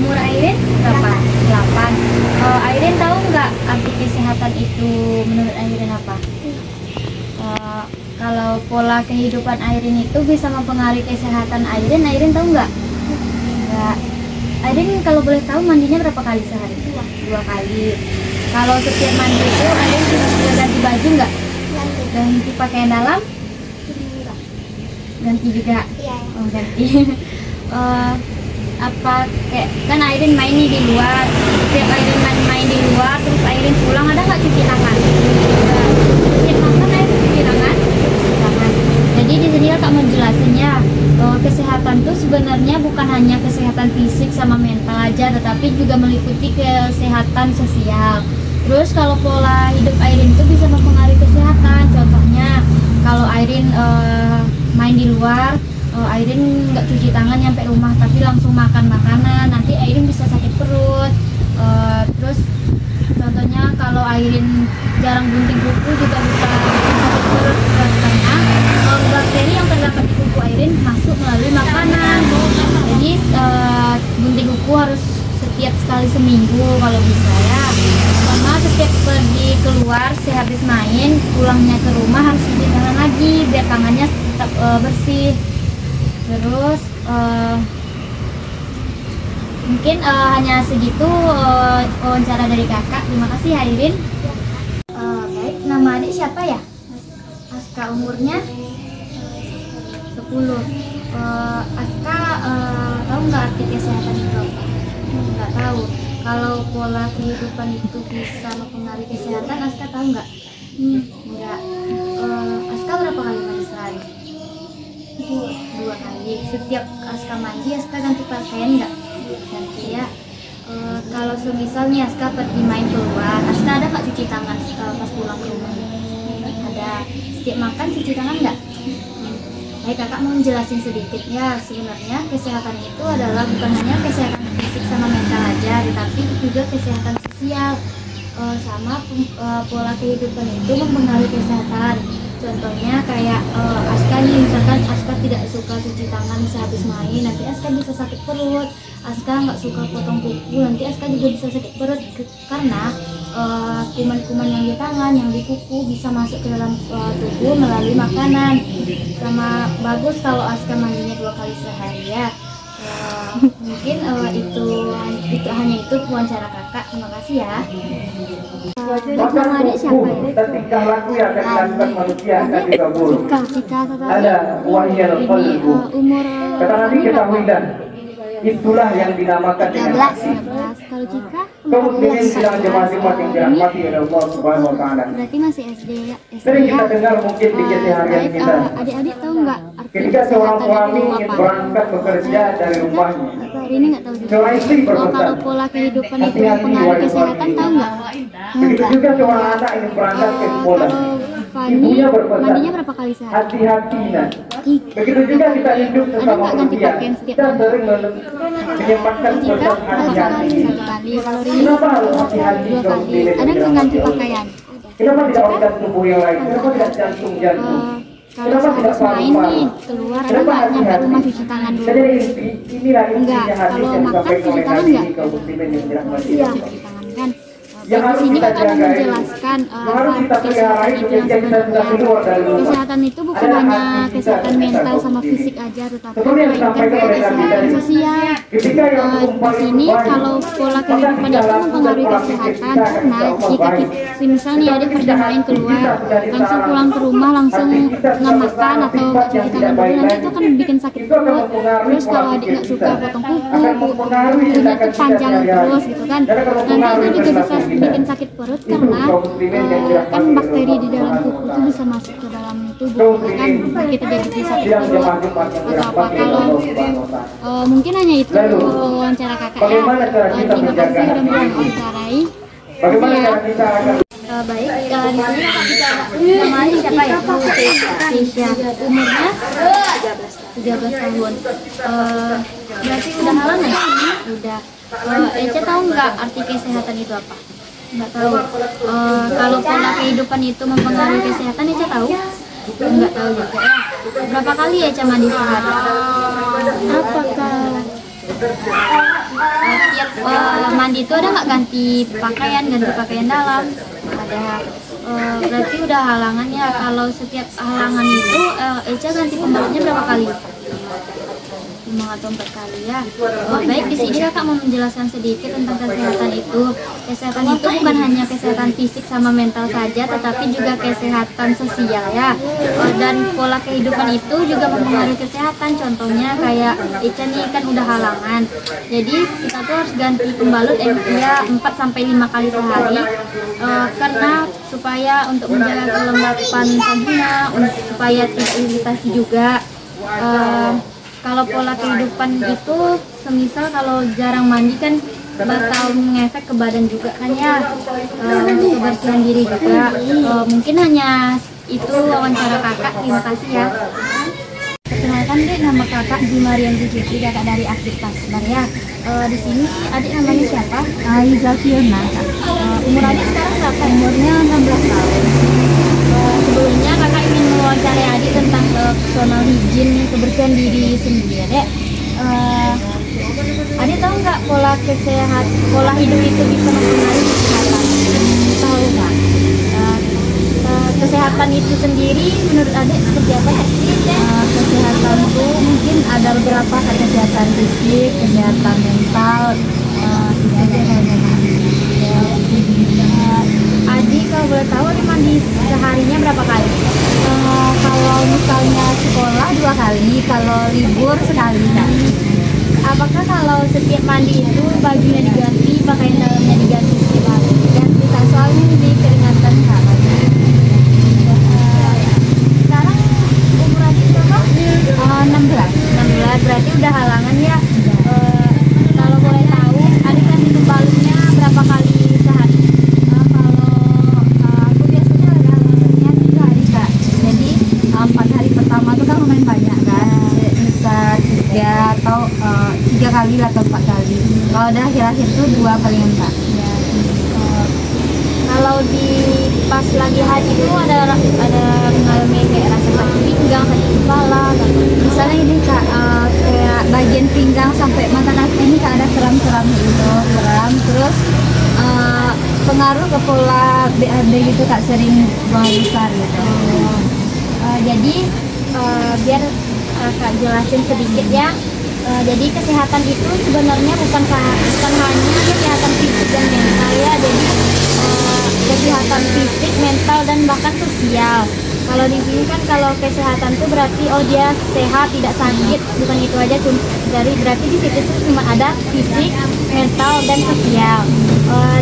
Umur Airin berapa? 8. Airin tahu nggak arti kesehatan itu menurut Airin apa? Kalau pola kehidupan Airin itu bisa mempengaruhi kesehatan Airin, Airin tahu nggak? Nggak. Airin kalau boleh tahu mandinya berapa kali sehari? 2 kali. Kalau setiap mandi itu Airin sudah ganti baju nggak? Ganti pakaian dalam? Ganti juga? Iya. Oh, ganti. Apa kayak kan Airin main nih di luar, setiap Airin main di luar terus Airin pulang ada nggak cuci tangan? Setiap makan Airin cuci tangan? Tangan. Jadi di sini kakak menjelasinnya bahwa kesehatan tuh sebenarnya bukan hanya kesehatan fisik sama mental aja, tetapi juga meliputi kesehatan sosial. Terus kalau pola hidup Airin itu bisa mempengaruhi kesehatan. Contohnya kalau Airin main di luar, Airin nggak cuci tangan nyampe rumah tapi langsung makan makanan, nanti Airin bisa sakit perut. Terus contohnya kalau Airin jarang gunting kuku juga bisa sakit perut karena bakteri yang terdapat di kuku Airin masuk melalui makanan. Jadi gunting kuku harus setiap sekali seminggu kalau bisa ya, karena setiap pergi keluar sehabis main pulangnya ke rumah harus cuci tangan lagi biar tangannya tetap bersih. Terus mungkin hanya segitu wawancara dari kakak. Terima kasih Airin. Baik, nama adik siapa ya? Aska, umurnya 10. Aska tahu nggak arti kesehatan itu apa? Nggak tahu. Kalau pola kehidupan itu bisa mempengaruhi kesehatan, Aska tahu nggak? Nggak. Aska berapa kali mandi sehari? 2 kali. Setiap Aska mandi, Aska ganti pakaian nggak? Ganti ya. Kalau semisal nih Aska pergi main keluar, Aska ada nggak cuci tangan pas pulang ke rumah? Ada. Setiap makan cuci tangan nggak? Baik, kakak mau jelasin sedikit ya. Sebenarnya kesehatan itu adalah bukan hanya kesehatan fisik sama mental aja, tetapi juga kesehatan sosial. Sama pola kehidupan itu mempengaruhi kesehatan. Contohnya kayak Aska nih, misalkan Aska tidak suka cuci tangan sehabis main, nanti Aska bisa sakit perut. Aska nggak suka potong kuku, nanti Aska juga bisa sakit perut karena kuman-kuman yang di tangan, yang di kuku bisa masuk ke dalam tubuh melalui makanan. Sama bagus kalau Aska mandinya 2 kali sehari ya. Mungkin itu hanya itu wawancara kakak. Terima kasih ya. Nama adik siapa ya? Tingkah laku yang akan dilakukan manusia akan juga buruk. Cika Ada wahiyal qalbu. Umur Kata Nabi ketahuilah, itulah yang dinamakan dengan 13. Kalau Cika kaum muslimin sedang masing-masing dirahmati oleh Allah Subhanahu wa taala. berarti masih SD ya? Sering kita dengar mungkin di keseharian kita. Adik-adik tahu nggak arti Ketika seorang kesehatan suami itu ingin apa? berangkat bekerja dari rumahnya, Ini nggak tahu juga. seorang istri berpesan, Kalau pola kehidupan itu hati-hati mempengaruhi wahai kesehatan suami. tahu nggak? Begitu juga seorang anak ingin berangkat ke sekolah, Kalau Fani ibunya berpesan, mandinya berapa kali sehari? hati-hati nak. 3. Begitu juga kita hidup Ada sesama nggak ganti manusia, pakaian setiap kita hari? sering menyempatkan Jika pesan satu kali, hati-hati. 1 kali. Kalau Rini Kenapa harus hati-hati 2 kaum kali. muslimin Ada yang nggak ganti dirahmati Allah? pakaian? Kenapa tidak organ tubuh yang lain? Kenapa tidak jantung-jantung? Kalau Kenapa tidak sehabis main paru-paru? nih keluar, ada Kenapa nggak nyampe hati-hati? rumah cuci tangan dulu? Jadi inilah Enggak. intinya hadis Kalau yang makan disampaikan cuci oleh tangan Nabi nggak? kaum muslimin yang dirahmati Iya, Allah. cuci tangan kan. Yang Di harus sini kita kakak jaga menjelaskan yang harus kita apa pelihara kesehatan itu itu yang ketika kita sudah keluar dari sebenarnya. rumah. Kesehatan itu bukan Adalah hanya hati kita kesehatan yang kita mental kaum sama muslimin. fisik aja, tetapi Seperti yang melainkan disampaikan oleh Nabi kesehatan tadi. sosial. Ketika yang Di sini kalau pola kehidupan itu mempengaruhi kesehatan karena jika kita misalnya adik pergi main keluar langsung pulang ke rumah langsung nggak makan atau nggak cuci tangan dulu, nanti itu akan bikin sakit perut. Terus kalau adik nggak suka potong kuku, kukunya tuh panjang terus gitu kan, nanti itu juga bisa bikin sakit perut karena kan bakteri di dalam kuku itu bisa masuk ke dalam tubuh, kan kita jadi bisa sakit perut atau apa. Kalau mungkin hanya itu wawancara kakak ya. Terima kasih sudah mewawancarai. Bagaimana Ya. cara kita akan Baik, di sini kakak bicara namanya siapa ya? Keisha. Umurnya 13 tahun. Berarti udah halal nggak? Udah. Ece tahu nggak arti kesehatan itu apa? Nggak tahu. Kalau pola kehidupan itu mempengaruhi kesehatan, Ece tahu? Nggak tahu juga. Berapa kali Ece mandi sehari? Apakah setiap mandi itu ada nggak ganti pakaian dalam? Ada. Berarti udah halangan ya. Kalau setiap halangan itu Eca ganti pembalutnya berapa kali? 5 atau 4 kali ya. Baik, di sini kakak mau menjelaskan sedikit tentang kesehatan itu. Kesehatan itu bukan hanya kesehatan fisik sama mental saja, tetapi juga kesehatan sosial ya. Dan pola kehidupan itu juga mempengaruhi kesehatan. Contohnya kayak Ica nih kan udah halangan. Jadi kita tuh harus ganti pembalut ya 4 sampai 5 kali sehari. Karena supaya untuk menjaga kelembapan vagina, supaya tidak iritasi juga. Kalau pola kehidupan itu semisal kalau jarang mandi kan bakal mengefek ke badan juga kan ya, untuk kebersihan diri juga. Mungkin hanya itu wawancara kakak. Terima kasih ya. Perkenalkan deh, nama kakak Gimarian Fitri, kakak dari Aktif Pasmar ya. Di sini adik namanya siapa? Aiza Fiona. Umur adik sekarang berapa? Umurnya 16 tahun. Sebelumnya kakak ingin mewawancarai adik tentang personal hygiene, kebersihan diri sendiri ya dek. Adik tahu nggak pola hidup itu bisa mempengaruhi kesehatan? Tahu nggak? Kesehatan itu sendiri menurut adik seperti apa sih? Kesehatan itu mungkin ada beberapa, kesehatan fisik, kesehatan mental, ini aja kayaknya. Adik kalau boleh tahu nih mandi seharinya berapa kali? Kalau misalnya sekolah 2 kali, kalau libur sekali kan. Apakah kalau setiap mandi itu bajunya diganti, pakaian dalamnya diganti setiap hari? Ganti tak, soalnya ini keringatan sama. Sekarang umur adik berapa? 16. Berarti udah halangan ya. Kalau boleh tahu adik ganti pembalutnya berapa kali sehari? Aku biasanya ada halangannya 3 hari kak. Jadi 4 hari pertama tuh kan lumayan banyak kan. Bisa 3 atau 3 kali atau 4 kali. Kalau udah akhir-akhir tuh 2 paling enggak. Kalau di pas lagi haji itu ada mengalami kayak rasa sakit pinggang, sakit kepala, Misalnya ini kak, kayak bagian pinggang sampai mata kaki ini kak ada kram-kram gitu, terus pengaruh ke pola BAB gitu kak, sering buang besar gitu. Jadi biar kakak jelasin sedikit ya. Jadi kesehatan itu sebenarnya bukan hanya kesehatan fisik dan mental ya. Jadi kesehatan fisik, mental dan bahkan sosial. Kalau di sini kan kalau kesehatan itu berarti dia sehat, tidak sakit, bukan itu aja. Dari berarti di situ tuh cuma ada fisik, mental dan sosial.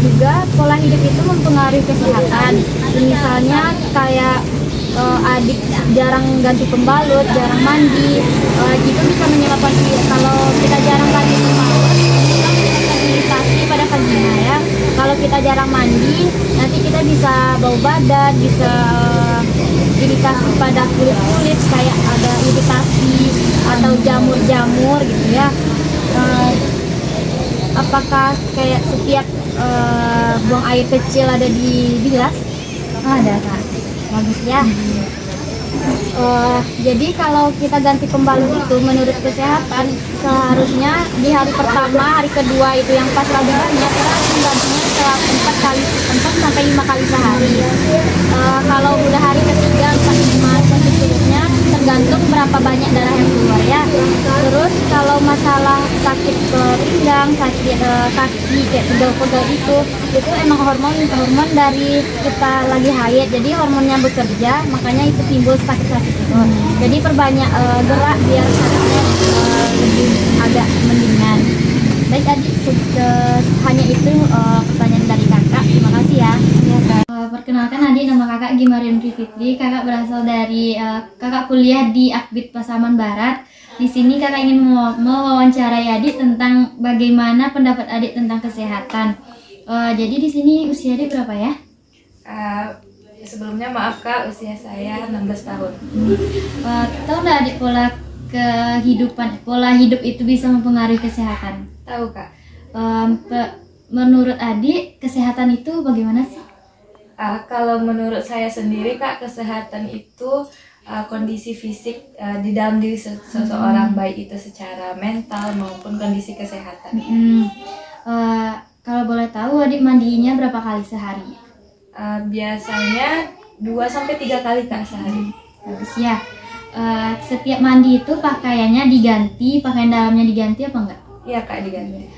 Juga pola hidup itu mempengaruhi kesehatan. Misalnya kayak adik jarang ganti pembalut, jarang mandi, itu bisa menyebabkan kalau kita jarang ganti pembalut itu kan menyebabkan iritasi pada vagina ya. Kalau kita jarang mandi, nanti kita bisa bau badan, bisa iritasi pada kulit kayak ada iritasi atau jamur-jamur gitu ya. Apakah kayak setiap buang air kecil ada di bilas? Ada kak. Bagus ya. Jadi kalau kita ganti pembalut itu menurut kesehatan seharusnya di hari pertama, hari kedua itu yang pas lagi banyak kita harus menggantinya setelah 4 sampai 5 kali sehari. Kalau udah hari ketiga, 4, 5 dan seterusnya tergantung berapa banyak darah yang keluar ya. Terus kalau masalah sakit pinggang, sakit kaki kayak pegel-pegel itu emang hormon dari kita lagi haid. Jadi hormonnya bekerja, makanya itu timbul sakit-sakit itu. Jadi perbanyak gerak biar sakitnya lebih agak mendingan. Baik adik, hanya itu pertanyaan dari kakak. Terima kasih ya. Perkenalkan adik, nama kakak Gimarian Fitri. Kakak berasal dari kakak kuliah di Akbit Pasaman Barat. Di sini kakak ingin mewawancarai adik tentang bagaimana pendapat adik tentang kesehatan. Jadi di sini usia adik berapa ya? Sebelumnya maaf kak, usia saya 16 tahun. Tahu nggak adik pola hidup itu bisa mempengaruhi kesehatan? Tahu kak. Menurut adik kesehatan itu bagaimana sih? Kalau menurut saya sendiri kak, kesehatan itu kondisi fisik di dalam diri seseorang, baik itu secara mental maupun kondisi kesehatan. Kalau boleh tahu adik mandinya berapa kali sehari? Biasanya 2 sampai 3 kali Kak sehari. Bagus ya. Setiap mandi itu pakaiannya diganti, pakaian dalamnya diganti apa enggak? Iya Kak, diganti.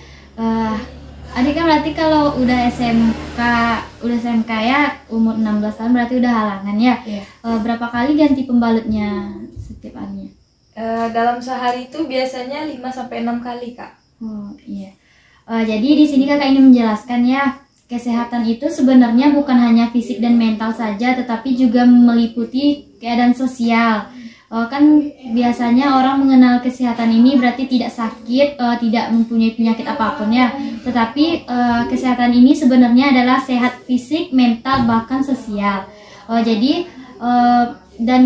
Adik kan berarti kalau udah SMK ya umur 16 tahun berarti udah halangan ya. Iya. Berapa kali ganti pembalutnya setiap harinya? Dalam sehari itu biasanya 5 sampai 6 kali Kak. Oh iya. Jadi di sini kakak ingin menjelaskan ya, kesehatan itu sebenarnya bukan hanya fisik dan mental saja, tetapi juga meliputi keadaan sosial. Kan biasanya orang mengenal kesehatan ini berarti tidak sakit, tidak mempunyai penyakit apapun ya. Tetapi kesehatan ini sebenarnya adalah sehat fisik, mental, bahkan sosial. Jadi dan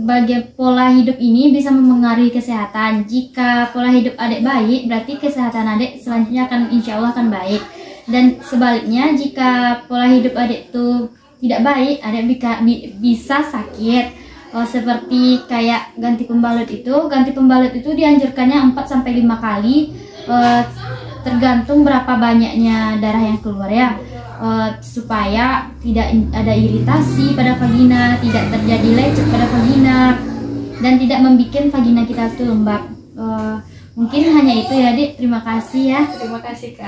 bagian pola hidup ini bisa mempengaruhi kesehatan. Jika pola hidup adik baik, berarti kesehatan adik selanjutnya akan insya Allah akan baik. Dan sebaliknya, jika pola hidup adik itu tidak baik, adik bisa sakit. Seperti kayak ganti pembalut itu dianjurkannya 4-5 kali, tergantung berapa banyaknya darah yang keluar ya. Supaya tidak ada iritasi pada vagina, tidak terjadi lecet pada vagina, dan tidak membuat vagina kita itu lembab. Mungkin hanya itu ya, Dik. Terima kasih ya. Terima kasih Kak.